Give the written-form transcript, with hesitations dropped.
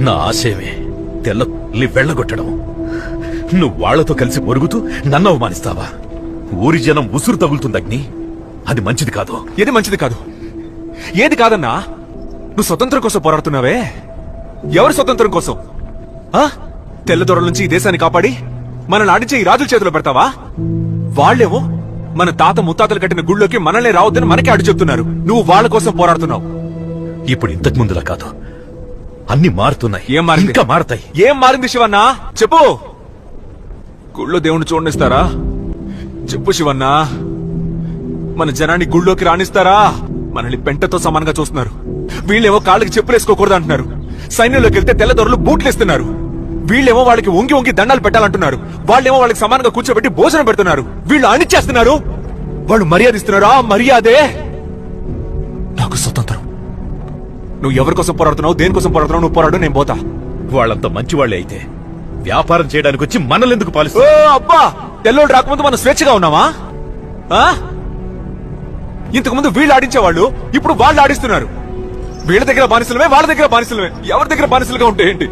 నా ఆశయమే తెల్ల వెళ్ళగొట్టడం. నువ్వు వాళ్లతో కలిసి పొరుగుతూ నన్ను అవమానిస్తావా? ఊరి జనం ఉసురు తగులుతుంది అగ్ని. అది మంచిది కాదు. ఏది మంచిది కాదు? ఏది కాదన్నా? నువ్వు స్వతంత్రం కోసం పోరాడుతున్నావే, ఎవరి స్వతంత్రం కోసం? తెల్లదొరల నుంచి ఈ దేశాన్ని కాపాడి మనల్ని ఆడించే ఈ రాజుల చేతిలో పెడతావా? వాళ్ళేమో మన తాత ముత్తాతలు కట్టిన గుళ్ళోకి మనల్ని రావద్దని మనకే అడ్డు చెప్తున్నారు. నువ్వు వాళ్ళ కోసం పోరాడుతున్నావు. ఇప్పుడు ఇంతకు ముందులా కాదు, అన్ని మారుతున్నాయి. ఏం మారింది? ఇంకా మారతాయి. ఏం మారింది శివన్న? చెప్పు. గుళ్ళో దేవుణ్ణి చూడనిస్తారా? చెప్పు శివన్న. మన జనాన్ని గుళ్ళోకి రాణిస్తారా? మనల్ని పెంటతో సమానంగా చూస్తున్నారు. వీళ్ళేమో కాళ్ళకి చెప్పులేసుకోకూడదు అంటున్నారు. సైన్యంలోకి వెళ్తే తెల్లదొరలు బూట్లేస్తున్నారు. వీళ్ళేమో వాళ్ళకి వంగి వంగి దండాలు పెట్టాలంటున్నారు. వాళ్ళేమో వాళ్ళకి సమానంగా కూర్చోబెట్టి భోజనం పెడుతున్నారు. వీళ్ళు అణిచేస్తున్నారు. వాళ్ళు మర్యాద ఇస్తున్నారు. ఆ మర్యాదే నాకు స్వతంత్రం. నువ్వు ఎవరి కోసం పోరాడుతున్నావు, దేనికోసం పోరాడుతున్నావు? నువ్వు పోరాడు, నేను పోతా. వాళ్ళంత మంచి వాళ్ళే అయితే వ్యాపారం చేయడానికి వచ్చి మనల్ని ఎందుకు పాలిస్తారు? అబ్బా, తెల్లోడు రాకముందు మనం స్వేచ్ఛగా ఉన్నామా? ఇంతకుముందు వీళ్ళు ఆడించేవాళ్ళు, ఇప్పుడు వాళ్ళు ఆడిస్తున్నారు. వీళ్ళ దగ్గర బానిసలమే, వాళ్ళ దగ్గర బానిసలమే. ఎవరి దగ్గర బానిసలుగా ఉంటే ఏంటి?